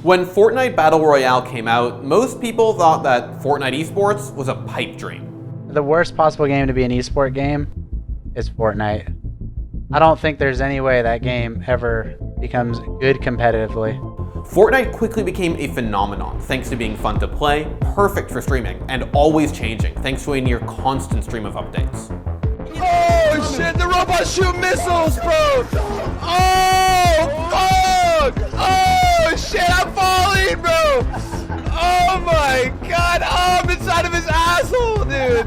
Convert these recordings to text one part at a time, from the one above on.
When Fortnite Battle Royale came out, most people thought that Fortnite esports was a pipe dream. The worst possible game to be an esport game is Fortnite. I don't think there's any way that game ever becomes good competitively. Fortnite quickly became a phenomenon thanks to being fun to play, perfect for streaming, and always changing thanks to a near constant stream of updates. Oh shit, the robots shoot missiles, bro! Oh, fuck! Oh shit, I'm falling, bro! Oh my god, oh, I'm inside of his asshole, dude!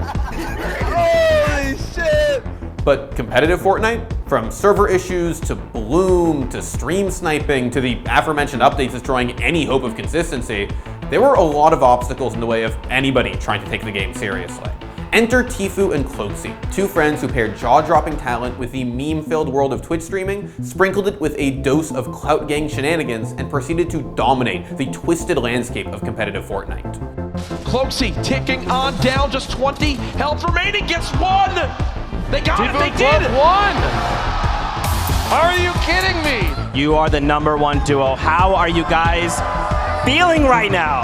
Holy shit! But competitive Fortnite? From server issues, to Bloom, to stream sniping, to the aforementioned updates destroying any hope of consistency, there were a lot of obstacles in the way of anybody trying to take the game seriously. Enter Tfue and Cloakzy, two friends who paired jaw-dropping talent with the meme-filled world of Twitch streaming, sprinkled it with a dose of clout gang shenanigans, and proceeded to dominate the twisted landscape of competitive Fortnite. Cloakzy ticking on down, just 20 health remaining, gets one! They got it, they did! One! Are you kidding me? You are the #1 duo. How are you guys feeling right now?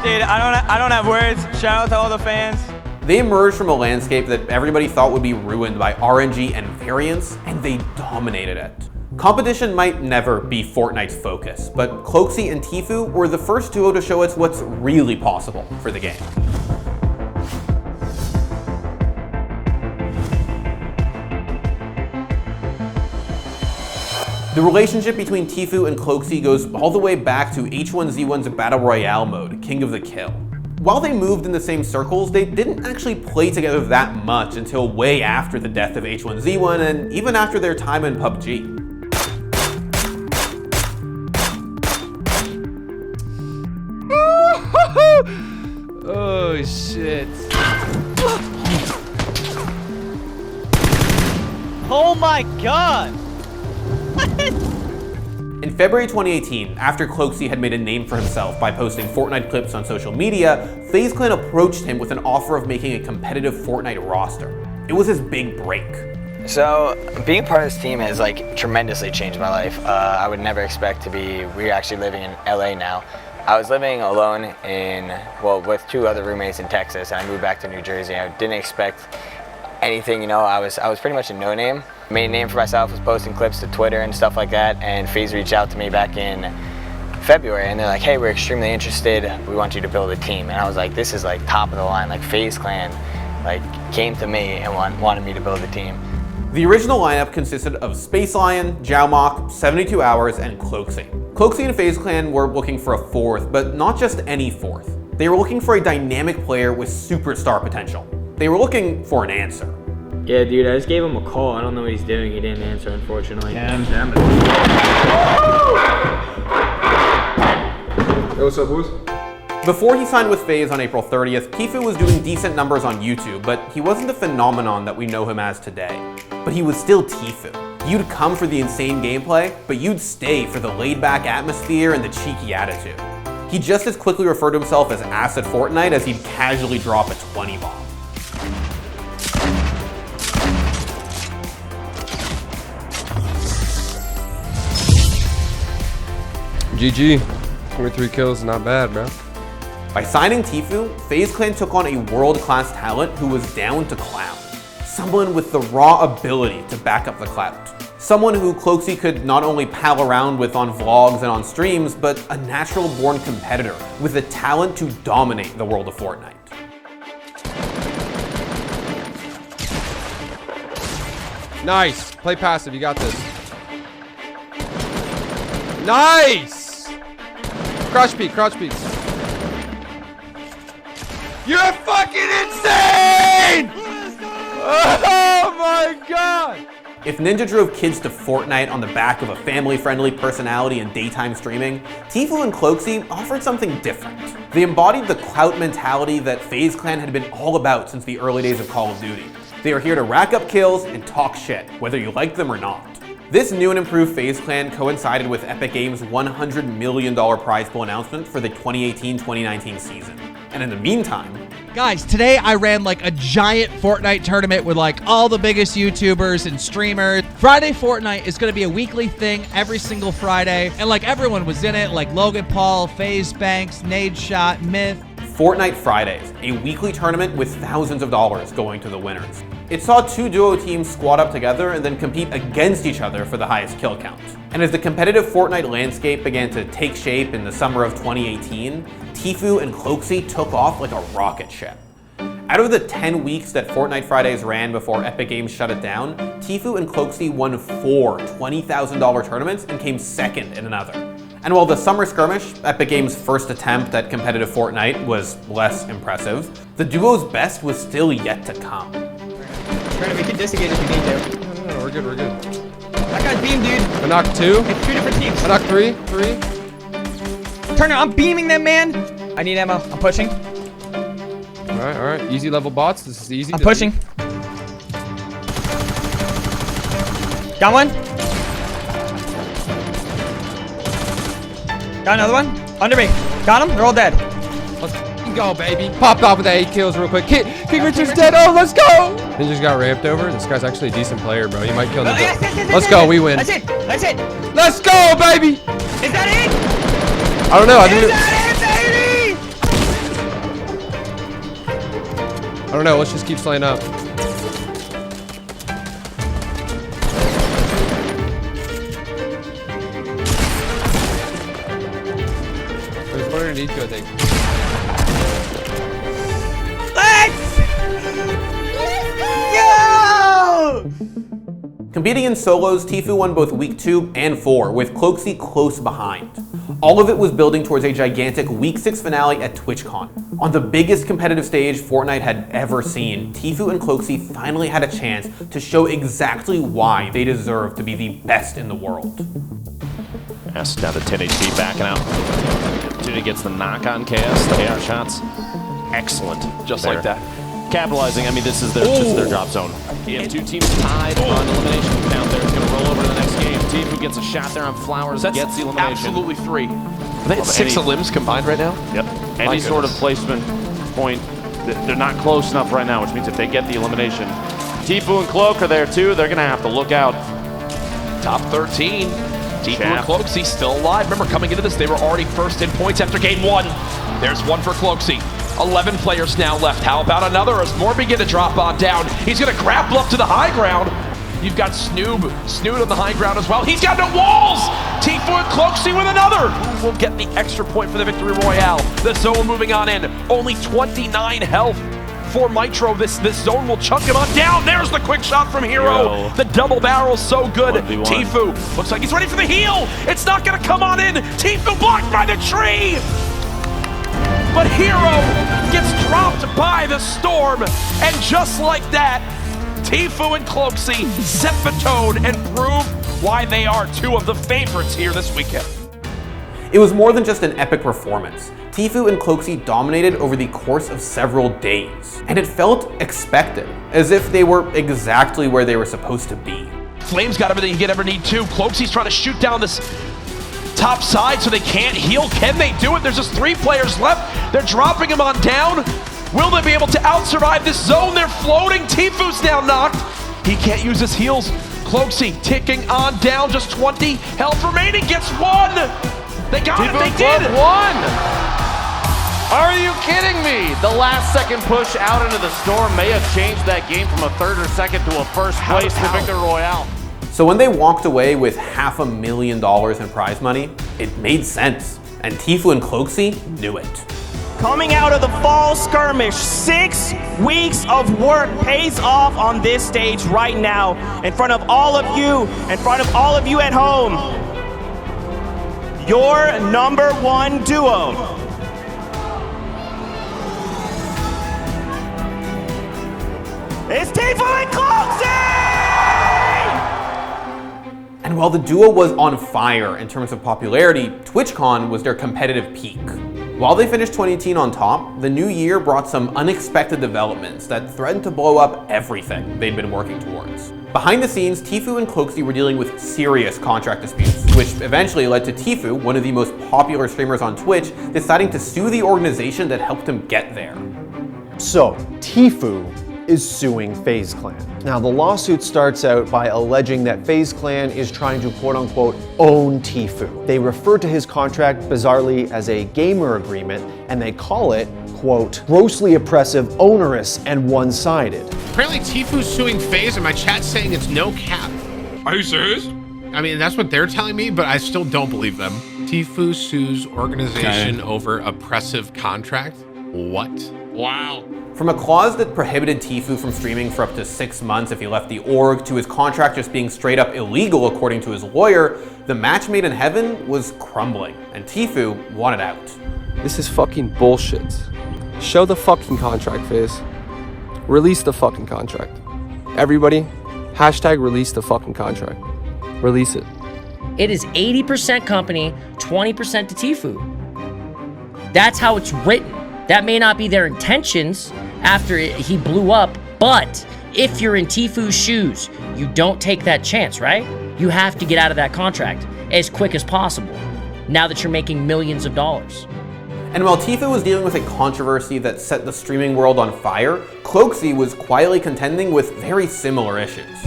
Dude, I don't have words. Shout out to all the fans. They emerged from a landscape that everybody thought would be ruined by RNG and variance, and they dominated it. Competition might never be Fortnite's focus, but Cloakzy and Tfue were the first duo to show us what's really possible for the game. The relationship between Tfue and Cloakzy goes all the way back to H1Z1's Battle Royale mode, King of the Kill. While they moved in the same circles, they didn't actually play together that much until way after the death of H1Z1 and even after their time in PUBG. Oh shit. Oh my god! In February 2018, after Cloakzy had made a name for himself by posting Fortnite clips on social media, FaZe Clan approached him with an offer of making a competitive Fortnite roster. It was his big break. So, being part of this team has tremendously changed my life. I would never expect to be, we're actually living in LA now. I was living alone with 2 other roommates in Texas, and I moved back to New Jersey. I didn't expect anything, I was pretty much a no-name. Made a name for myself, was posting clips to Twitter and stuff like that, and FaZe reached out to me back in February, and they're like, hey, we're extremely interested, we want you to build a team. And I was like, this is top of the line, FaZe Clan came to me and wanted me to build a team. The original lineup consisted of Space Lion, Jowmock, 72 Hours, and Cloakzy. Cloakzy and FaZe Clan were looking for a 4th, but not just any 4th. They were looking for a dynamic player with superstar potential. They were looking for an answer. Yeah, dude, I just gave him a call. I don't know what he's doing. He didn't answer, unfortunately. Hey, what's up, boys? Before he signed with FaZe on April 30th, Tfue was doing decent numbers on YouTube, but he wasn't the phenomenon that we know him as today. But he was still Tfue. You'd come for the insane gameplay, but you'd stay for the laid-back atmosphere and the cheeky attitude. He just as quickly referred to himself as Ass at Fortnite as he'd casually drop a 20 bomb. GG. 23 kills, not bad, bro. By signing Tfue, FaZe Clan took on a world-class talent who was down to clout. Someone with the raw ability to back up the clout. Someone who Cloakzy could not only pal around with on vlogs and on streams, but a natural-born competitor with the talent to dominate the world of Fortnite. Nice. Play passive, you got this. Nice! Crouch peek, crouch peeks. You're fucking insane! Oh my god! If Ninja drove kids to Fortnite on the back of a family-friendly personality and daytime streaming, Tfue and Cloakzy offered something different. They embodied the clout mentality that FaZe Clan had been all about since the early days of Call of Duty. They are here to rack up kills and talk shit, whether you like them or not. This new and improved FaZe Clan coincided with Epic Games' $100 million prize pool announcement for the 2018-2019 season. And in the meantime, Guys, today I ran like a giant Fortnite tournament with like all the biggest YouTubers and streamers. Friday Fortnite is going to be a weekly thing every single Friday. And like everyone was in it, like Logan Paul, FaZe Banks, Nade Shot, Myth. Fortnite Fridays, a weekly tournament with thousands of dollars going to the winners. It saw two duo teams squad up together and then compete against each other for the highest kill count. And as the competitive Fortnite landscape began to take shape in the summer of 2018, Tfue and Cloakzy took off like a rocket ship. Out of the 10 weeks that Fortnite Fridays ran before Epic Games shut it down, Tfue and Cloakzy won 4 $20,000 tournaments and came second in another. And while the Summer Skirmish, Epic Games' first attempt at competitive Fortnite, was less impressive, the duo's best was still yet to come. We can disengage if we need to. No, we're good, we're good. That guy's beamed, dude. I knocked 2. It's 2 different teams. I knocked 3. Turner, I'm beaming them, man. I need ammo. I'm pushing. Alright. Easy level bots. This is easy. I'm pushing. Got one. Got another one. Under me. Got them. They're all dead. Let's go, baby. Popped off with the 8 kills real quick. King Richard's dead. Oh, let's go. Ninja's got ramped over. This guy's actually a decent player, bro. He might kill Ninja. Yes, Let's go. We win. That's it. That's it. Let's go, baby. Is that it? I don't know. I don't know. Let's just keep slaying up. There's one underneath you, I think. Competing in solos, Tfue won both Week 2 and 4, with Cloakzy close behind. All of it was building towards a gigantic Week 6 finale at TwitchCon. On the biggest competitive stage Fortnite had ever seen, Tfue and Cloakzy finally had a chance to show exactly why they deserve to be the best in the world. S down to 10 HP, backing out. Dude gets the knock-on chaos, the AR shots. Excellent. Just there. like that. Capitalizing, I mean, this is their drop zone. You have 2 teams tied on elimination count there. It's going to roll over to the next game. Tfue gets a shot there on Flowers, That's gets the elimination. absolutely 3. Are they at 6 elims combined right now? Yep. Any sort of placement point, they're not close enough right now, which means if they get the elimination, Tfue and Cloak are there too. They're going to have to look out. Top 13. Tfue and Cloakzy still alive. Remember, coming into this, they were already first in points after game 1. There's one for Cloakzy. 11 players now left. How about another as more begin to drop on down? He's going to grapple up to the high ground. You've got Snood on the high ground as well. He's got no walls! Tfue and Cloakzy with another! Who will get the extra point for the victory royale? The zone moving on in. Only 29 health for Mitro. This zone will chunk him on down. There's the quick shot from Hero. The double barrel's so good. 1v1. Tfue looks like he's ready for the heal. It's not going to come on in. Tfue blocked by the tree! But Hero gets dropped by the storm, and just like that, Tfue and Cloakzy set the tone and prove why they are 2 of the favorites here this weekend. It was more than just an epic performance. Tfue and Cloakzy dominated over the course of several days, and it felt expected, as if they were exactly where they were supposed to be. Flame's got everything you could ever need too. Cloakzy's trying to shoot down this top side so they can't heal. Can they do it? There's just 3 players left. They're dropping him on down. Will they be able to out-survive this zone? They're floating. Tfue's now knocked. He can't use his heals. Cloakzy ticking on down. Just 20 health remaining. Gets 1. They got it. They did. 1. Are you kidding me? The last second push out into the storm may have changed that game from a 3rd or 2nd to a 1st place to Victory Royale. So when they walked away with $500,000 in prize money, it made sense, and Tfue and Cloakzy knew it. Coming out of the fall skirmish, 6 weeks of work pays off on this stage right now, in front of all of you, in front of all of you at home. Your #1 duo. It's Tfue and Cloakzy! And while the duo was on fire in terms of popularity, TwitchCon was their competitive peak. While they finished 2018 on top, the new year brought some unexpected developments that threatened to blow up everything they'd been working towards. Behind the scenes, Tfue and Cloakzy were dealing with serious contract disputes, which eventually led to Tfue, one of the most popular streamers on Twitch, deciding to sue the organization that helped him get there. So, Tfue is suing FaZe Clan. Now, the lawsuit starts out by alleging that FaZe Clan is trying to quote-unquote own Tfue. They refer to his contract bizarrely as a gamer agreement, and they call it, quote, grossly oppressive, onerous, and one-sided. Apparently Tfue's suing FaZe and my chat's saying it's no cap. Are you serious? I mean, that's what they're telling me, but I still don't believe them. Tfue sues organization over oppressive contract? What? Wow. From a clause that prohibited Tfue from streaming for up to 6 months if he left the org, to his contract just being straight up illegal according to his lawyer, the match made in heaven was crumbling, and Tfue wanted out. This is fucking bullshit. Show the fucking contract, FaZe. Release the fucking contract. Everybody, hashtag release the fucking contract. Release it. It is 80% company, 20% to Tfue. That's how it's written. That may not be their intentions after he blew up, but if you're in Tfue's shoes, you don't take that chance, right? You have to get out of that contract as quick as possible, now that you're making millions of dollars. And while Tfue was dealing with a controversy that set the streaming world on fire, Cloakzy was quietly contending with very similar issues.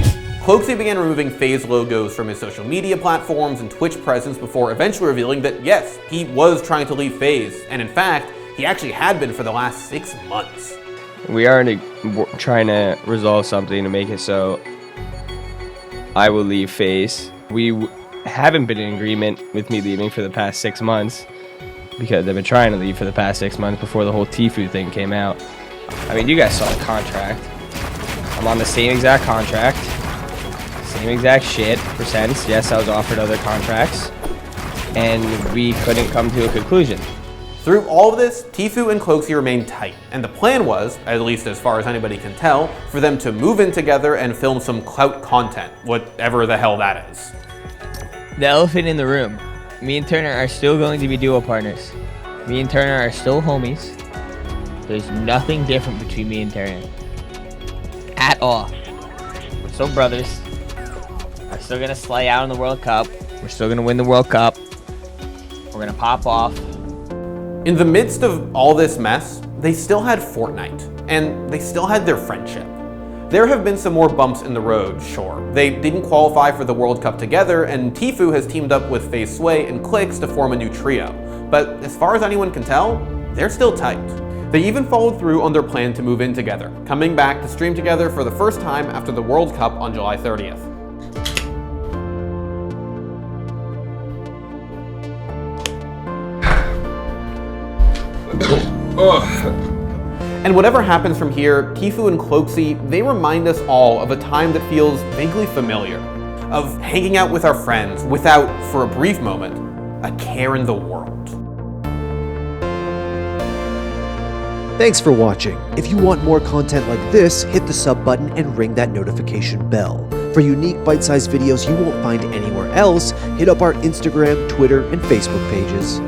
Cloakzy began removing FaZe logos from his social media platforms and Twitch presence before eventually revealing that yes, he was trying to leave FaZe, and in fact, he actually had been for the last 6 months. We are trying to resolve something to make it so I will leave FaZe. We haven't been in agreement with me leaving for the past 6 months because I've been trying to leave for the past 6 months before the whole Tfue thing came out. I mean, you guys saw the contract. I'm on the same exact contract, same exact shit, percents. Yes, I was offered other contracts, and we couldn't come to a conclusion. Through all of this, Tfue and Cloakzy remained tight, and the plan was, at least as far as anybody can tell, for them to move in together and film some clout content, whatever the hell that is. The elephant in the room. Me and Turner are still going to be duo partners. Me and Turner are still homies. There's nothing different between me and Turner. At all. We're still brothers. We're still gonna slay out in the World Cup. We're still gonna win the World Cup. We're gonna pop off. In the midst of all this mess, they still had Fortnite, and they still had their friendship. There have been some more bumps in the road, sure. They didn't qualify for the World Cup together, and Tfue has teamed up with Tfue and Cloakzy to form a new trio. But as far as anyone can tell, they're still tight. They even followed through on their plan to move in together, coming back to stream together for the first time after the World Cup on July 30th. And whatever happens from here, Tfue and Cloakzy, they remind us all of a time that feels vaguely familiar. Of hanging out with our friends without, for a brief moment, a care in the world. Thanks for watching. If you want more content like this, hit the sub button and ring that notification bell. For unique bite-sized videos you won't find anywhere else, hit up our Instagram, Twitter, and Facebook pages.